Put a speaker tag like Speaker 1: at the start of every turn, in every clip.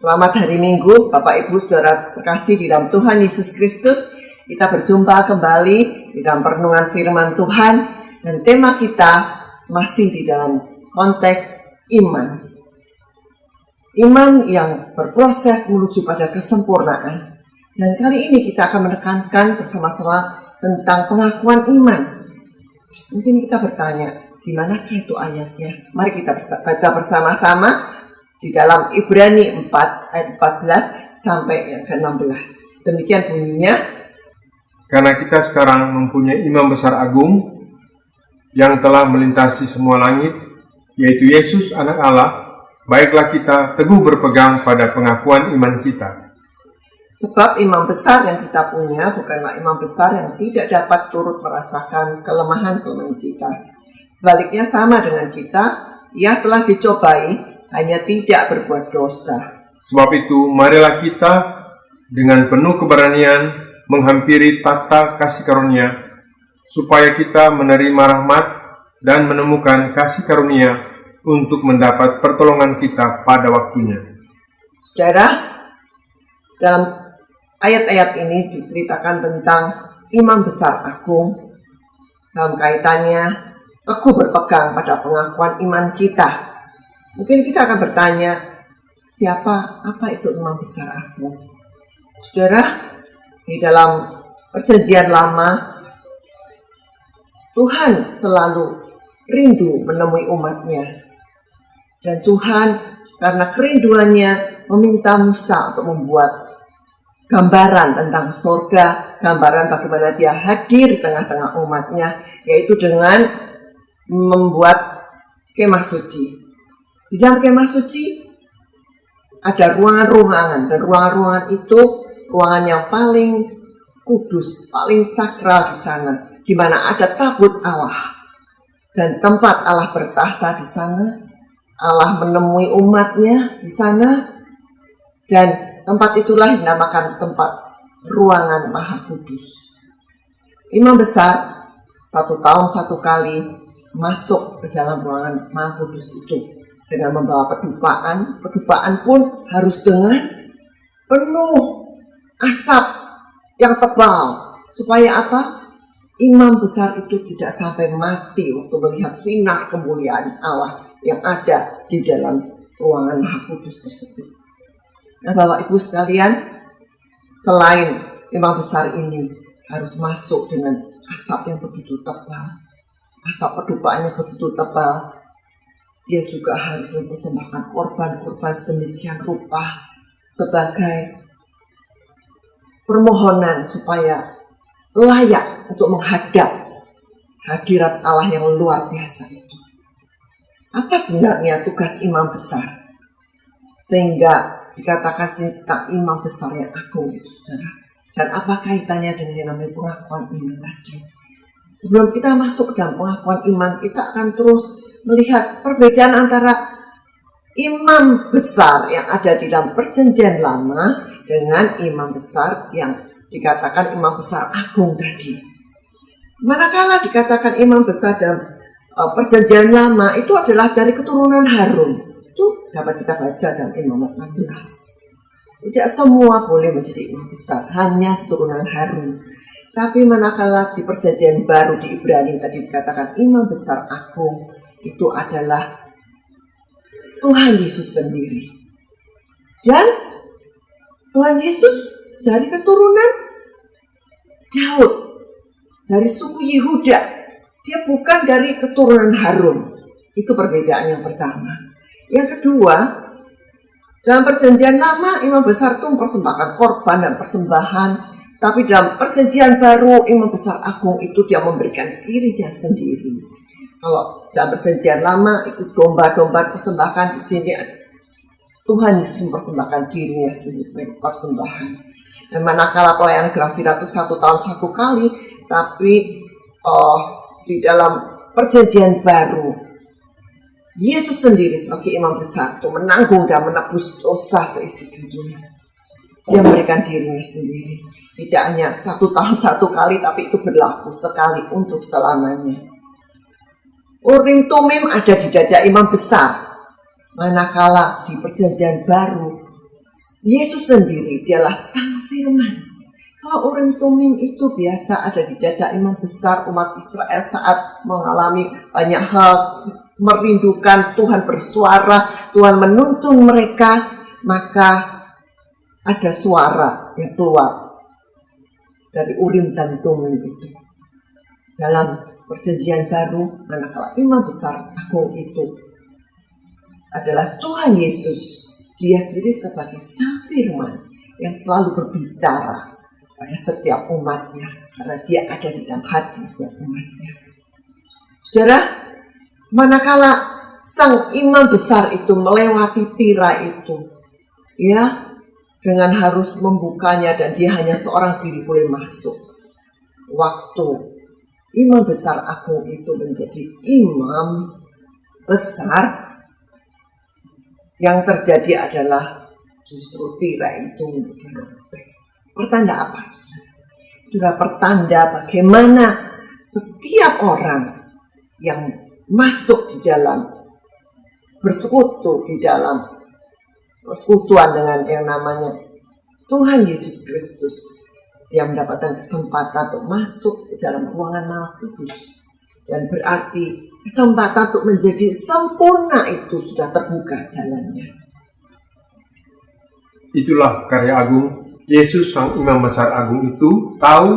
Speaker 1: Selamat hari Minggu, Bapak Ibu Saudara terkasih di dalam Tuhan Yesus Kristus. Kita berjumpa kembali di dalam perenungan firman Tuhan, dan tema kita masih di dalam konteks iman. Iman yang berproses menuju pada kesempurnaan. Dan kali ini kita akan menekankan bersama-sama tentang pengakuan iman. Mungkin kita bertanya, di manakah itu ayatnya? Mari kita baca bersama-sama di dalam Ibrani 4 ayat 14 sampai yang ke-16. Demikian bunyinya.
Speaker 2: Karena kita sekarang mempunyai imam besar agung yang telah melintasi semua langit, yaitu Yesus anak Allah, baiklah kita teguh berpegang pada pengakuan iman kita.
Speaker 1: Sebab imam besar yang kita punya bukanlah imam besar yang tidak dapat turut merasakan kelemahan-kelemahan kita. Sebaliknya sama dengan kita, ia telah dicobai, hanya tidak berbuat dosa.
Speaker 2: Sebab itu, marilah kita dengan penuh keberanian menghampiri takhta kasih karunia, supaya kita menerima rahmat dan menemukan kasih karunia untuk mendapat pertolongan kita pada waktunya.
Speaker 1: Saudara, dalam ayat-ayat ini diceritakan tentang imam besar agung dalam kaitannya teguh berpegang pada pengakuan iman kita. Mungkin kita akan bertanya, apa itu imam besar agung? Saudara, di dalam perjanjian lama, Tuhan selalu rindu menemui umatnya. Dan Tuhan karena kerinduannya meminta Musa untuk membuat gambaran tentang surga, gambaran bagaimana dia hadir di tengah-tengah umatnya, yaitu dengan membuat kemah suci. Di dalam kemah suci ada ruangan-ruangan, dan ruangan-ruangan itu ruangan yang paling kudus, paling sakral di sana, di mana ada tabut Allah dan tempat Allah bertahta di sana. Allah menemui umatnya di sana, dan tempat itulah dinamakan tempat ruangan Maha Kudus. Imam besar 1 tahun 1 kali masuk ke dalam ruangan Maha Kudus itu dengan membawa pedupaan. Pedupaan pun harus dengan penuh asap yang tebal. Supaya apa? Imam besar itu tidak sampai mati waktu melihat sinar kemuliaan Allah yang ada di dalam ruangan Maha Kudus tersebut. Nah, Bapak Ibu sekalian, selain imam besar ini harus masuk dengan asap yang begitu tebal, asap pedupaan yang begitu tebal, dia juga harus mempersembahkan korban-korban sedemikian rupa sebagai permohonan supaya layak untuk menghadap hadirat Allah yang luar biasa itu. Apa sebenarnya tugas imam besar sehingga dikatakan tentang imam besar yang agung itu, saudara? Dan apa kaitannya dengan yang namanya pengakuan iman tadi? Sebelum kita masuk ke dalam pengakuan iman, kita akan terus melihat perbedaan antara imam besar yang ada di dalam perjanjian lama dengan imam besar yang dikatakan imam besar agung tadi. Manakala dikatakan imam besar dalam perjanjian lama itu adalah dari keturunan Harun. Itu dapat kita baca dalam Imamat 16. Tidak semua boleh menjadi imam besar, hanya keturunan Harun. Tapi manakala di perjanjian baru di Ibrani tadi dikatakan imam besar agung, itu adalah Tuhan Yesus sendiri. Dan Tuhan Yesus dari keturunan Daud, dari suku Yehuda. Dia bukan dari keturunan Harun. Itu perbedaan yang pertama. Yang kedua, dalam perjanjian lama imam besar itu mempersembahkan korban dan persembahan. Tapi dalam perjanjian baru imam besar agung itu dia memberikan dirinya sendiri. Kalau dalam perjanjian lama itu domba-domba persembahkan, di sini Tuhan Yesus mempersembahkan dirinya sendiri sebagai persembahan. Dan manakala pelayanan Grafira itu 1 tahun 1 kali, tapi di dalam perjanjian baru Yesus sendiri sebagai imam besar itu menanggung dan menebus dosa seisi dunia. Dia memberikan dirinya sendiri. Tidak hanya 1 tahun 1 kali, tapi itu berlaku sekali untuk selamanya. Urim Tumim ada di dada imam besar. Manakala di perjanjian baru Yesus sendiri dialah Sang Firman. Kalau Urim Tumim itu biasa ada di dada imam besar umat Israel saat mengalami banyak hal, merindukan Tuhan bersuara, Tuhan menuntun mereka, maka ada suara yang keluar dari Urim dan Tumim itu. Dalam Perjanjian Baru, manakala imam besar agung itu adalah Tuhan Yesus, dia sendiri sebagai Sang Firman yang selalu berbicara pada setiap umatnya, karena dia ada di dalam hati setiap umatnya. Saudara, manakala sang imam besar itu melewati tirai itu, ya, dengan harus membukanya dan dia hanya seorang diri boleh masuk. Waktu imam besar agung itu menjadi imam besar, yang terjadi adalah justru tirai itu menjadi robek. Pertanda apa? Itulah pertanda bagaimana setiap orang yang masuk di dalam, bersekutu di dalam persekutuan dengan yang namanya Tuhan Yesus Kristus, dia mendapatkan kesempatan untuk masuk ke dalam ruangan Maha Kudus. Dan berarti kesempatan untuk menjadi sempurna itu sudah terbuka jalannya.
Speaker 2: Itulah karya agung Yesus Sang Imam Besar Agung itu tahu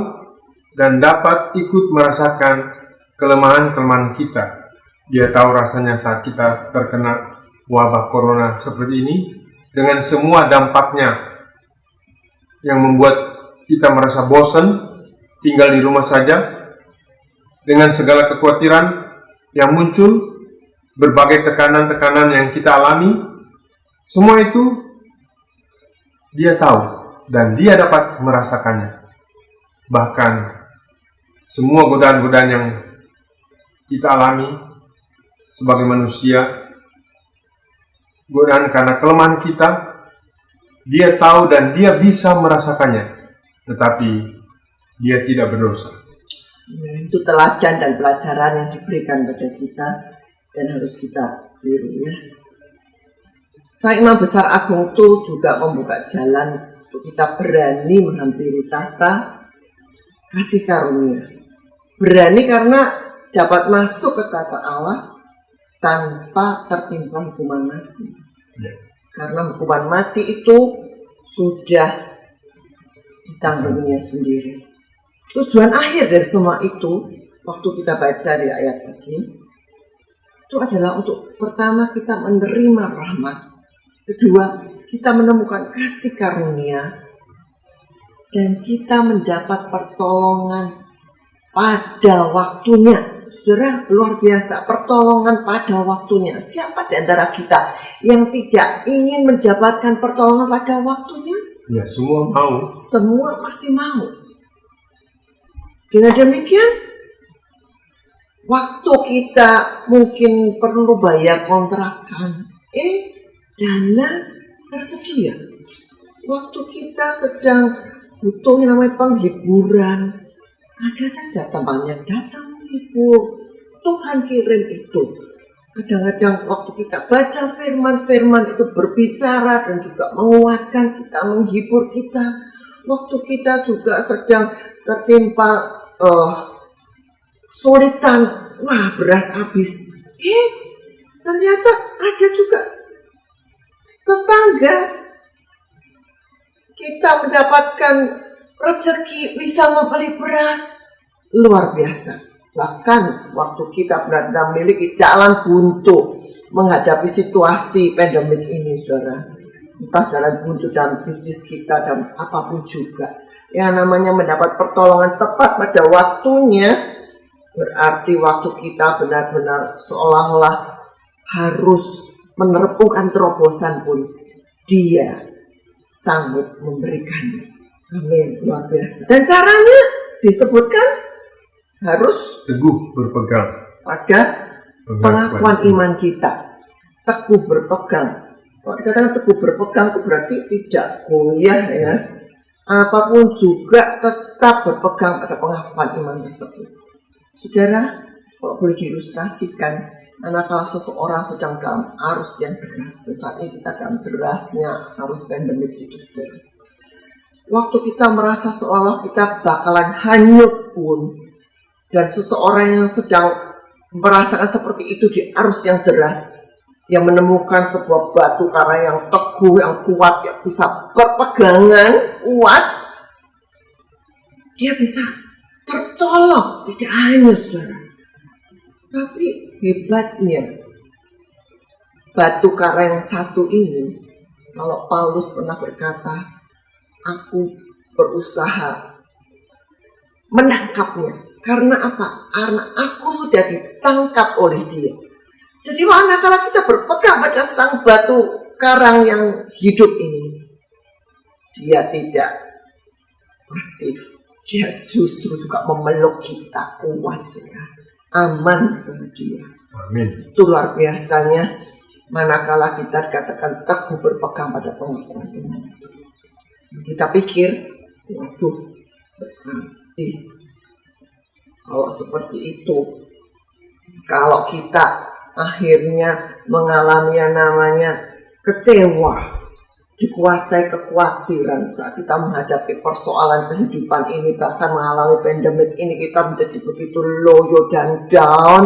Speaker 2: dan dapat ikut merasakan kelemahan-kelemahan kita. Dia tahu rasanya saat kita terkena wabah corona seperti ini, dengan semua dampaknya yang membuat kita merasa bosan tinggal di rumah saja, dengan segala kekhawatiran yang muncul, berbagai tekanan-tekanan yang kita alami. Semua itu dia tahu dan dia dapat merasakannya. Bahkan semua godaan-godaan yang kita alami sebagai manusia, godaan karena kelemahan kita, dia tahu dan dia bisa merasakannya, tetapi dia tidak berdosa.
Speaker 1: Itu teladan dan pelajaran yang diberikan pada kita dan harus kita tiru, ya. Sang Imam Besar Agung itu juga membuka jalan untuk kita berani menghampiri tahta kasih karunia. Berani karena dapat masuk ke tahta Allah tanpa tertimpa hukuman mati.
Speaker 2: Ya.
Speaker 1: Karena hukuman mati itu sudah ditanggungnya sendiri. Tujuan akhir dari semua itu, waktu kita baca di ayat tadi, itu adalah untuk pertama kita menerima rahmat, kedua kita menemukan kasih karunia, dan kita mendapat pertolongan pada waktunya. Saudara, luar biasa, pertolongan pada waktunya. Siapa di antara kita yang tidak ingin mendapatkan pertolongan pada waktunya?
Speaker 2: Ya, semua mau.
Speaker 1: Semua pasti mau. Dengan demikian, waktu kita mungkin perlu bayar kontrakan, dana tersedia. Waktu kita sedang butuh yang namanya penghiburan, ada saja teman yang datang menghibur. Tuhan kirim itu. Kadang-kadang waktu kita baca firman-firman itu berbicara dan juga menguatkan kita, menghibur kita. Waktu kita juga sedang tertimpa kesulitan, wah beras habis. Ternyata ada juga tetangga kita mendapatkan rezeki bisa membeli beras. Luar biasa. Bahkan waktu kita benar-benar memiliki jalan buntu menghadapi situasi pandemik ini, saudara. Entah jalan buntu dalam bisnis kita dan apapun juga. Yang namanya mendapat pertolongan tepat pada waktunya, berarti waktu kita benar-benar seolah-olah harus menerpukan terobosan pun, dia sanggup memberikannya. Amin, luar biasa. Dan caranya disebutkan harus
Speaker 2: teguh berpegang
Speaker 1: pada pengakuan iman kita. Teguh berpegang. Kalau dikatakan teguh berpegang itu berarti tidak goyah, ya. Apapun juga tetap berpegang pada pengakuan iman tersebut. Saudara, kalau boleh diilustrasikan, Manakala seseorang sedang dalam arus yang deras, saat ini kita dalam derasnya arus pandemik itu, saudara. Waktu kita merasa seolah kita bakalan hanyut pun, dan seseorang yang sedang merasakan seperti itu di arus yang deras, yang menemukan sebuah batu karang yang teguh, yang kuat, yang bisa berpegangan kuat, dia bisa tertolong, tidak hanyut, saudara. Tapi hebatnya batu karang yang satu ini, kalau Paulus pernah berkata, aku berusaha menangkapnya. Karena apa? Karena aku sudah ditangkap oleh dia. Jadi manakala kita berpegang pada sang batu karang yang hidup ini, dia tidak pasif. Dia justru juga memeluk kita kuat, saudara. Aman bersama dia.
Speaker 2: Amin.
Speaker 1: Itu luar biasanya manakala kita dikatakan teguh berpegang pada pengakuan iman. Kita pikir, waduh, berarti kalau seperti itu, kalau kita akhirnya mengalami yang namanya kecewa, dikuasai kekhawatiran saat kita menghadapi persoalan kehidupan ini, bahkan mengalami pandemik ini, kita menjadi begitu loyo dan down,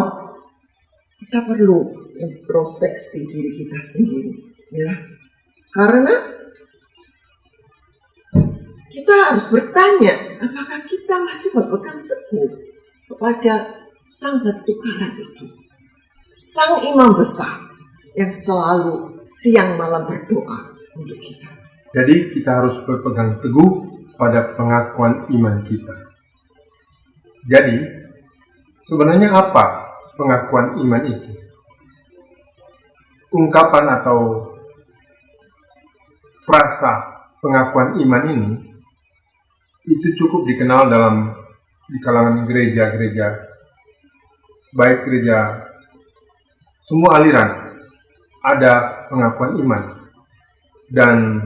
Speaker 1: kita perlu introspeksi diri kita sendiri, ya. Karena kita harus bertanya, apakah kita masih berpegang teguh kepada sang batu karang itu, sang imam besar yang selalu siang malam berdoa untuk kita.
Speaker 2: Jadi kita harus berpegang teguh pada pengakuan iman kita. Jadi sebenarnya apa pengakuan iman itu? Ungkapan atau frasa pengakuan iman ini itu cukup dikenal di kalangan gereja-gereja, baik gereja semua aliran ada pengakuan iman, dan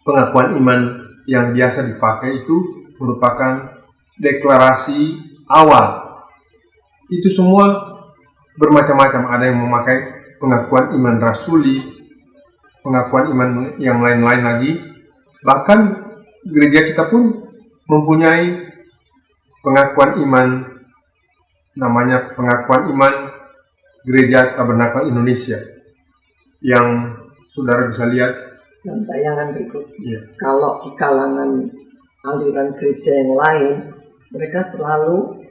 Speaker 2: pengakuan iman yang biasa dipakai itu merupakan deklarasi awal. Itu semua bermacam-macam, ada yang memakai pengakuan iman rasuli, pengakuan iman yang lain-lain lagi. Bahkan gereja kita pun mempunyai pengakuan iman, namanya pengakuan iman Gereja Tabernakel Indonesia, yang saudara bisa lihat
Speaker 1: Dan tayangan berikut.
Speaker 2: ya.
Speaker 1: Kalau di kalangan aliran gereja yang lain, mereka selalu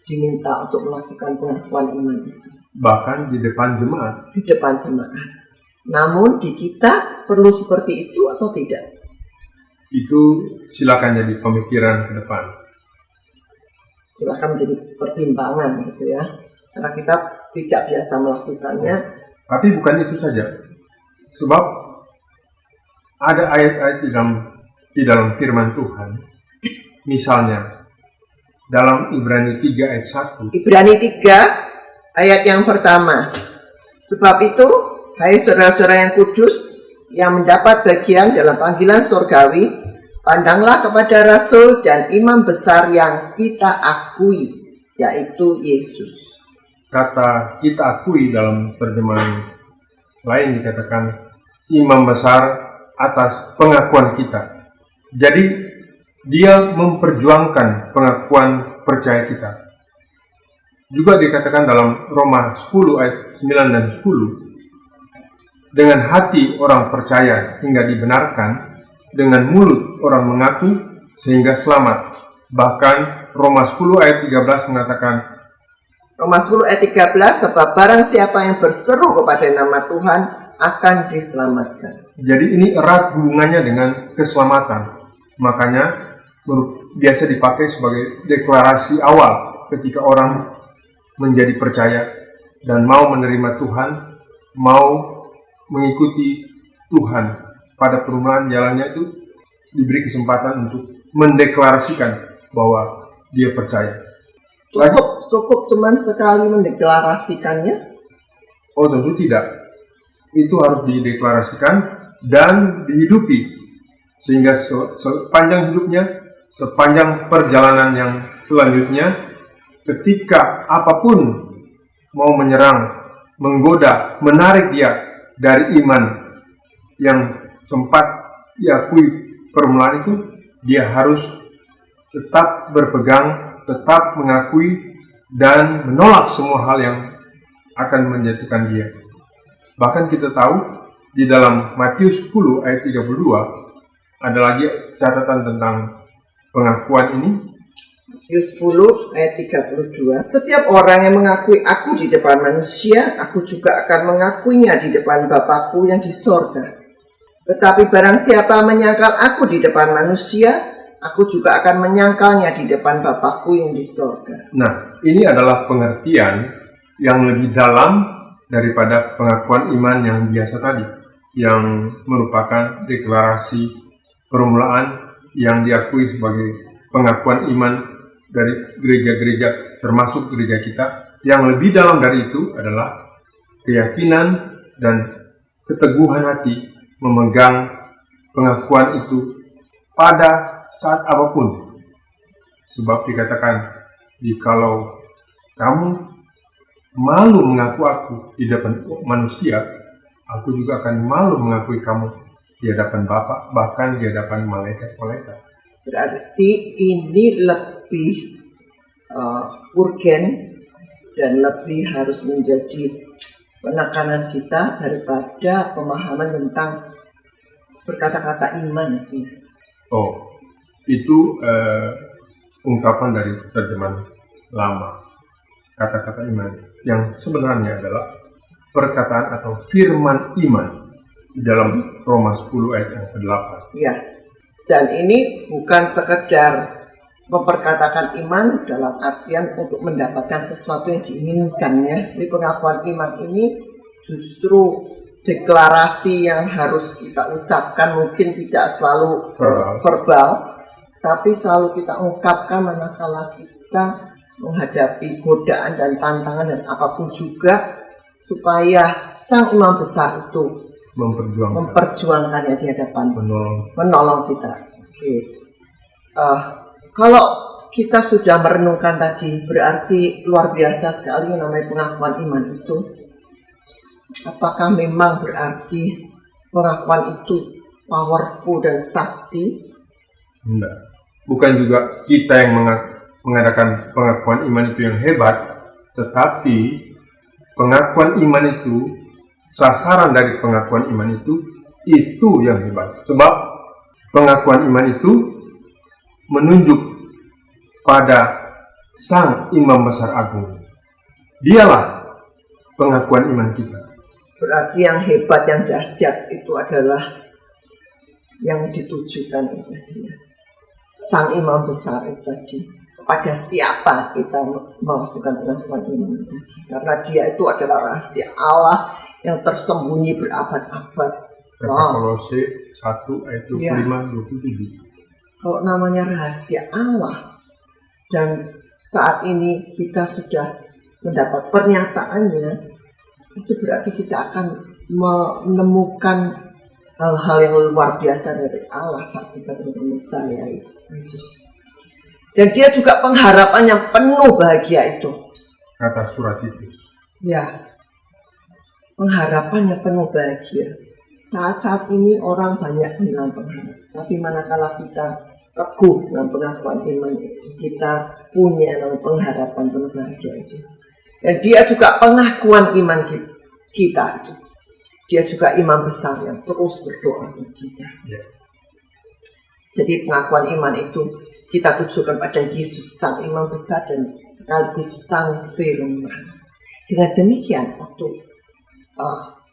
Speaker 1: diminta untuk melakukan pengakuan iman itu,
Speaker 2: Bahkan di depan jemaat.
Speaker 1: di depan jemaat. Namun di kita perlu seperti itu atau tidak?
Speaker 2: Itu silakan jadi pemikiran ke depan.
Speaker 1: Silakan menjadi pertimbangan gitu ya. Karena kita tidak biasa melakukannya.
Speaker 2: Tapi bukan itu saja. Sebab ada ayat-ayat di dalam firman Tuhan. Misalnya dalam Ibrani 3 ayat 1.
Speaker 1: Ibrani 3 ayat yang pertama. Sebab itu, hai saudara-saudara yang kudus, yang mendapat bagian dalam panggilan surgawi, pandanglah kepada rasul dan imam besar yang kita akui, yaitu Yesus.
Speaker 2: Kata kita akui dalam terjemahan lain dikatakan imam besar atas pengakuan kita. Jadi dia memperjuangkan pengakuan percaya kita. Juga dikatakan dalam Roma 10 ayat 9 dan 10, dengan hati orang percaya hingga dibenarkan, dengan mulut orang mengaku sehingga selamat. Bahkan Roma 10 ayat 13 mengatakan,
Speaker 1: Roma 10 ayat 13, sebab barang siapa yang berseru kepada nama Tuhan akan diselamatkan.
Speaker 2: Jadi ini erat hubungannya dengan keselamatan. Makanya biasa dipakai sebagai deklarasi awal ketika orang menjadi percaya dan mau menerima Tuhan, mau mengikuti Tuhan pada perubahan jalannya, itu diberi kesempatan untuk mendeklarasikan bahwa dia percaya.
Speaker 1: Cukup cuman sekali mendeklarasikannya?
Speaker 2: Oh tentu tidak. Itu harus dideklarasikan dan dihidupi. Sehingga sepanjang hidupnya, sepanjang perjalanan yang selanjutnya, ketika apapun mau menyerang, menggoda, menarik dia dari iman yang sempat diakui permulaan itu, dia harus tetap berpegang, tetap mengakui dan menolak semua hal yang akan menjatuhkan dia. Bahkan kita tahu di dalam Matius 10 ayat 32 ada lagi catatan tentang pengakuan ini.
Speaker 1: Matius 10 ayat 32. Setiap orang yang mengakui aku di depan manusia, aku juga akan mengakuinya di depan Bapakku yang di sorga. Tetapi barang siapa menyangkal aku di depan manusia, aku juga akan menyangkalnya di depan Bapakku yang di sorga.
Speaker 2: Nah, ini adalah pengertian yang lebih dalam daripada pengakuan iman yang biasa tadi, yang merupakan deklarasi permulaan yang diakui sebagai pengakuan iman dari gereja-gereja, termasuk gereja kita. Yang lebih dalam dari itu adalah keyakinan dan keteguhan hati memegang pengakuan itu pada saat apapun. Sebab dikatakan, jikalau kamu malu mengaku aku di depan manusia, aku juga akan malu mengakui kamu di hadapan Bapa, bahkan di hadapan malaikat-malaikat.
Speaker 1: Berarti ini lebih urgen dan lebih harus menjadi penekanan kita daripada pemahaman tentang berkata-kata iman itu.
Speaker 2: Oh, itu ungkapan dari terjemahan lama, kata-kata iman, yang sebenarnya adalah perkataan atau firman iman di dalam Roma 10 ayat yang ke-8.
Speaker 1: Ya, dan ini bukan sekedar memperkatakan iman dalam artian untuk mendapatkan sesuatu yang diinginkan ya. Jadi pengakuan iman ini justru deklarasi yang harus kita ucapkan, mungkin tidak selalu verbal, tapi selalu kita ungkapkan manakala kita menghadapi godaan dan tantangan dan apapun juga, supaya sang imam besar itu memperjuangkannya di hadapan, menolong kita. Kalau kita sudah merenungkan tadi, berarti luar biasa sekali yang namanya pengakuan iman itu. Apakah memang berarti pengakuan itu powerful dan sakti?
Speaker 2: Enggak. Bukan juga kita yang mengadakan pengakuan iman itu yang hebat, tetapi pengakuan iman itu, sasaran dari pengakuan iman itu yang hebat. Sebab pengakuan iman itu menunjuk pada Sang Imam Besar Agung. Dialah pengakuan iman kita.
Speaker 1: Berarti yang hebat, yang dahsyat itu adalah yang ditujukan itu tadi. Sang Imam Besar itu tadi. Pada siapa kita melakukan pengakuan iman tadi. Karena dia itu adalah rahasia Allah yang tersembunyi berabad-abad.
Speaker 2: Kolose 1 ayat 25-27.
Speaker 1: Kalau namanya rahasia Allah, dan saat ini kita sudah mendapat pernyataannya, itu berarti kita akan menemukan hal-hal yang luar biasa dari Allah saat kita mempercayai Yesus. Dan dia juga pengharapan yang penuh bahagia itu.
Speaker 2: Kata surat itu.
Speaker 1: Ya, pengharapan yang penuh bahagia. Saat-saat ini orang banyak bilang pengharapan. Tapi manakala kita teguh dalam pengakuan iman itu, kita punya pengharapan penuh bahagia itu. Dan dia juga pengakuan iman kita itu. Dia juga imam besar yang terus berdoa untuk kita.
Speaker 2: Ya.
Speaker 1: Jadi pengakuan iman itu kita tujukan pada Yesus, Sang Imam Besar dan sekaligus Sang Firman. Dengan demikian, waktu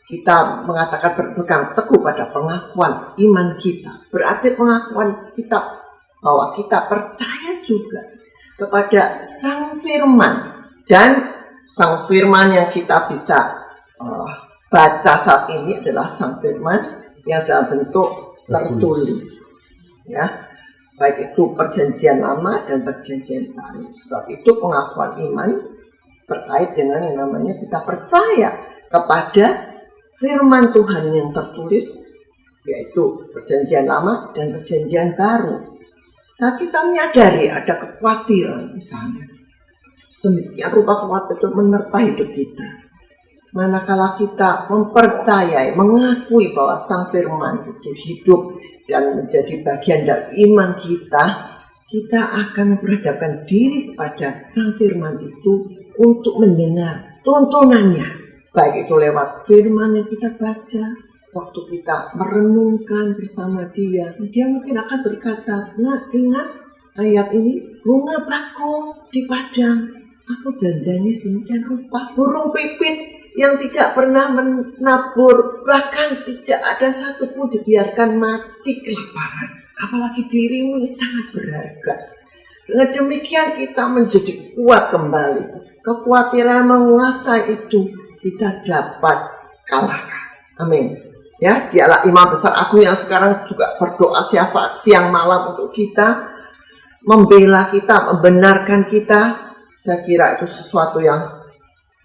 Speaker 1: kita mengatakan berpegang teguh pada pengakuan iman kita, berarti pengakuan kita bahwa kita percaya juga kepada Sang Firman, dan Sang Firman yang kita bisa baca saat ini adalah Sang Firman yang dalam bentuk tertulis, ya, baik itu perjanjian lama dan perjanjian baru. Sebab itu pengakuan iman terkait dengan yang namanya kita percaya kepada firman Tuhan yang tertulis, yaitu perjanjian lama dan perjanjian baru. Saat kita menyadari ada kekhawatiran misalnya, Demikian rupa kuat itu menerpa hidup kita. Manakala kita mempercayai, mengakui bahwa Sang Firman itu hidup dan menjadi bagian dari iman kita, kita akan memperhadapkan diri kepada Sang Firman itu untuk mendengar tuntunannya. Baik itu lewat firman yang kita baca, waktu kita merenungkan bersama dia mungkin akan berkata, nah ingat ayat ini, bunga bakung di padang, aku dandani sedemikian rupa, burung pipit yang tidak pernah menabur, bahkan tidak ada satupun dibiarkan mati kelaparan, apalagi dirimu yang sangat berharga. Dengan demikian kita menjadi kuat kembali. Kekhawatiran menguasai itu kita dapat kalahkan. Amin. Ya, dialah imam besar aku yang sekarang juga berdoa siang malam untuk kita, membela kita, membenarkan kita. Saya kira itu sesuatu yang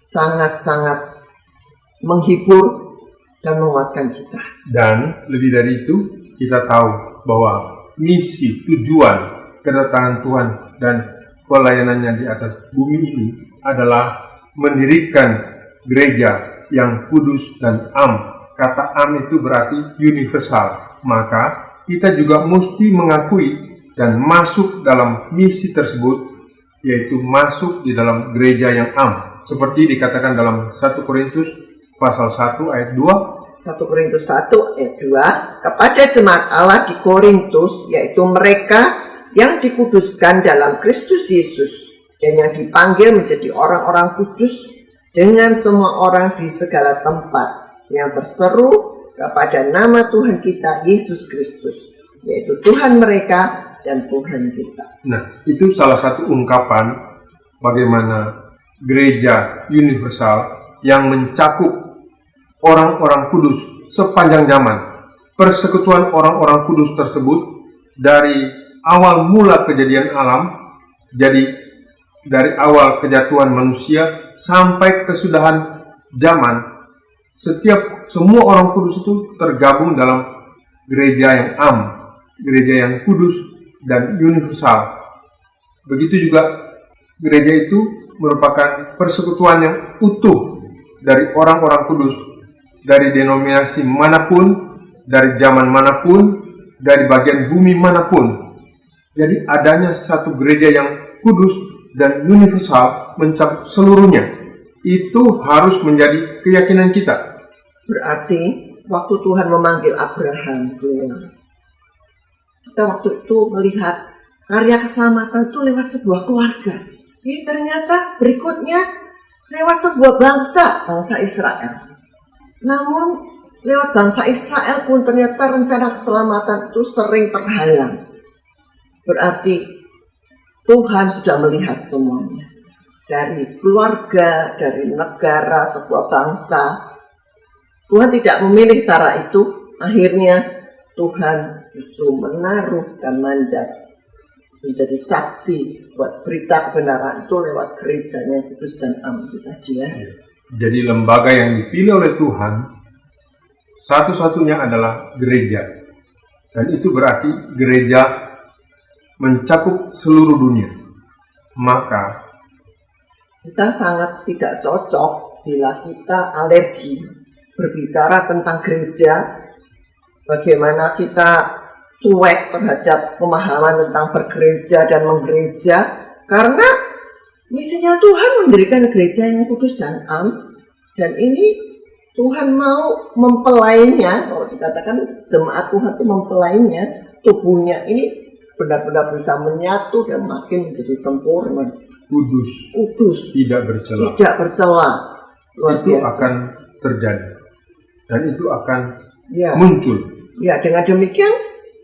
Speaker 1: sangat-sangat menghibur dan menguatkan kita.
Speaker 2: Dan lebih dari itu, kita tahu bahwa misi, tujuan, kedatangan Tuhan dan pelayanannya di atas bumi ini adalah mendirikan gereja yang kudus dan am. Kata am itu berarti universal. Maka kita juga mesti mengakui dan masuk dalam misi tersebut, yaitu masuk di dalam gereja yang am. Seperti dikatakan dalam 1 Korintus pasal 1 ayat 2.
Speaker 1: 1 Korintus 1 ayat 2, kepada jemaat Allah di Korintus, yaitu mereka yang dikuduskan dalam Kristus Yesus dan yang dipanggil menjadi orang-orang kudus, dengan semua orang di segala tempat yang berseru kepada nama Tuhan kita Yesus Kristus, yaitu Tuhan mereka dan Tuhan kita.
Speaker 2: Nah, itu salah satu ungkapan bagaimana gereja universal yang mencakup orang-orang kudus sepanjang zaman. Persekutuan orang-orang kudus tersebut dari awal mula kejadian alam, jadi dari awal kejatuhan manusia sampai kesudahan zaman, semua orang kudus itu tergabung dalam gereja yang am, gereja yang kudus dan universal. Begitu juga gereja itu merupakan persekutuan yang utuh dari orang-orang kudus, dari denominasi manapun, dari zaman manapun, dari bagian bumi manapun. Jadi adanya satu gereja yang kudus dan universal mencakup seluruhnya. Itu harus menjadi keyakinan kita.
Speaker 1: Berarti waktu Tuhan memanggil Abraham, kita waktu itu melihat karya keselamatan itu lewat sebuah keluarga. Ternyata berikutnya lewat sebuah bangsa Israel. Namun lewat bangsa Israel pun ternyata rencana keselamatan itu sering terhalang. Berarti Tuhan sudah melihat semuanya. Dari keluarga, dari negara, sebuah bangsa. Tuhan tidak memilih cara itu. Akhirnya Tuhan justru menaruhkan mandat menjadi saksi buat berita kebenaran itu lewat gerejanya kudus dan am itu tadi ya.
Speaker 2: Jadi lembaga yang dipilih oleh Tuhan satu-satunya adalah gereja. Dan itu berarti gereja mencakup seluruh dunia. Maka
Speaker 1: kita sangat tidak cocok bila kita alergi berbicara tentang gereja, bagaimana kita cuek terhadap pemahaman tentang bergereja dan menggereja, karena misinya Tuhan mendirikan gereja yang kudus dan am, dan ini Tuhan mau mempelainya. Kalau dikatakan jemaat Tuhan itu mempelainya, tubuhnya ini benar-benar bisa menyatu dan makin menjadi sempurna,
Speaker 2: kudus, tidak bercela.
Speaker 1: Luar
Speaker 2: itu
Speaker 1: biasa.
Speaker 2: akan terjadi dan itu akan muncul.
Speaker 1: Ya, dengan demikian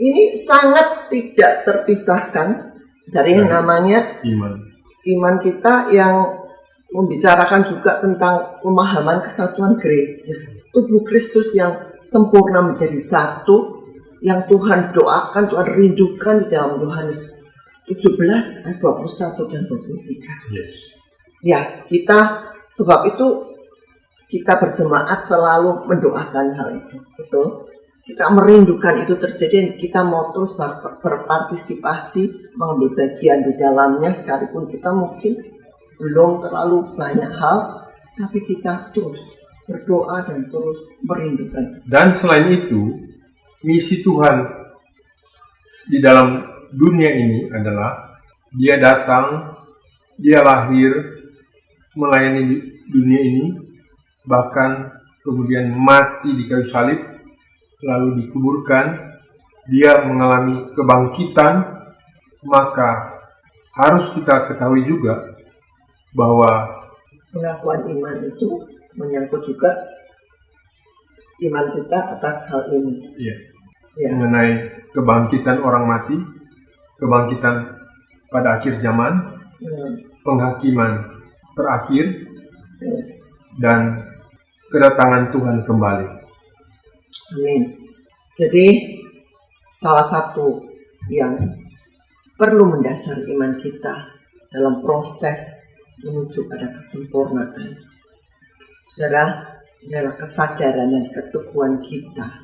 Speaker 1: ini sangat tidak terpisahkan dari yang namanya iman kita, yang membicarakan juga tentang pemahaman kesatuan gereja, tubuh Kristus yang sempurna menjadi satu, yang Tuhan doakan, Tuhan rindukan di dalam Yohanes 17 ayat 21 dan 23.
Speaker 2: Yes.
Speaker 1: Ya, kita sebab itu kita berjemaat selalu mendoakan hal itu. Betul? Kita merindukan itu terjadi dan kita mau terus berpartisipasi, mengambil bagian di dalamnya, sekalipun kita mungkin belum terlalu banyak hal, tapi kita terus berdoa dan terus merindukan.
Speaker 2: Dan selain itu, misi Tuhan di dalam dunia ini adalah Dia datang, Dia lahir, melayani dunia ini, bahkan kemudian mati di kayu salib, lalu dikuburkan, Dia mengalami kebangkitan. Maka harus kita ketahui juga bahwa
Speaker 1: Pengakuan iman itu menyangkut juga iman kita atas hal ini. Ya.
Speaker 2: mengenai kebangkitan orang mati, kebangkitan pada akhir zaman, penghakiman terakhir,
Speaker 1: Yes.
Speaker 2: dan kedatangan Tuhan kembali.
Speaker 1: Amin. Jadi salah satu yang perlu mendasari iman kita dalam proses menuju pada kesempurnaan, saudara, adalah kesadaran dan keteguhan kita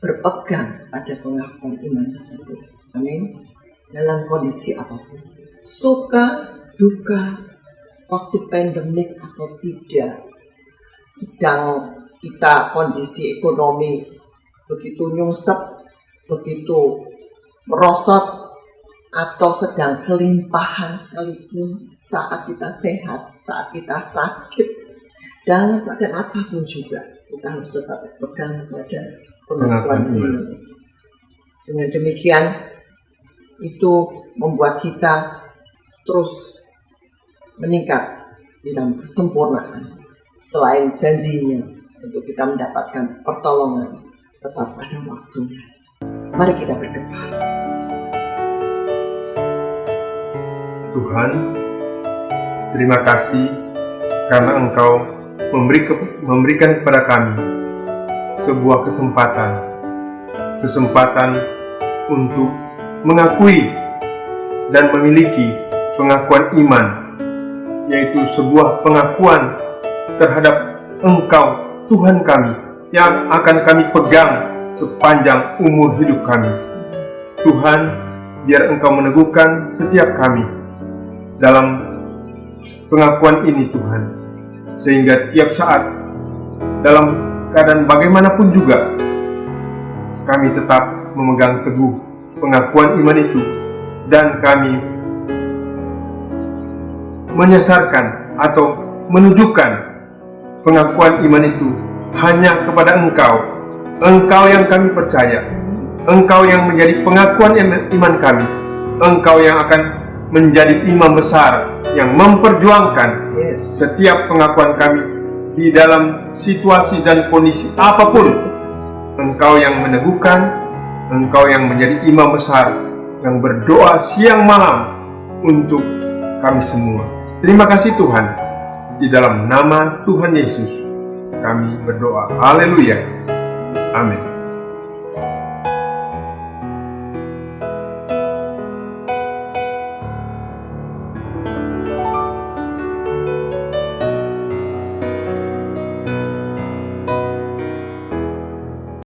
Speaker 1: berpegang pada pengakuan iman tersebut. Amin. Dalam kondisi apapun, suka, duka, waktu pandemik atau tidak, sedang kita kondisi ekonomi begitu nyungsep, begitu merosot, atau sedang kelimpahan sekalipun, saat kita sehat, saat kita sakit, dalam keadaan apapun juga, kita harus tetap berpegang pada pengakuan iman. Dengan demikian, itu membuat kita terus meningkat di dalam kesempurnaan. Selain janjinya untuk kita mendapatkan pertolongan tepat pada waktunya. Mari kita berdoa.
Speaker 2: Tuhan, terima kasih karena Engkau memberikan kepada kami sebuah kesempatan untuk mengakui dan memiliki pengakuan iman, yaitu sebuah pengakuan terhadap Engkau, Tuhan kami, yang akan kami pegang sepanjang umur hidup kami. Tuhan, biar Engkau meneguhkan setiap kami dalam pengakuan ini, Tuhan, sehingga tiap saat dalam keadaan bagaimanapun juga kami tetap memegang teguh pengakuan iman itu, dan kami menyasarkan atau menunjukkan pengakuan iman itu hanya kepada Engkau yang kami percaya, Engkau yang menjadi pengakuan iman kami, Engkau yang akan menjadi imam besar yang memperjuangkan setiap pengakuan kami di dalam situasi dan kondisi apapun. Engkau yang meneguhkan, Engkau yang menjadi imam besar yang berdoa siang malam untuk kami semua. Terima kasih Tuhan, di dalam nama Tuhan Yesus kami berdoa. Haleluya. Amin.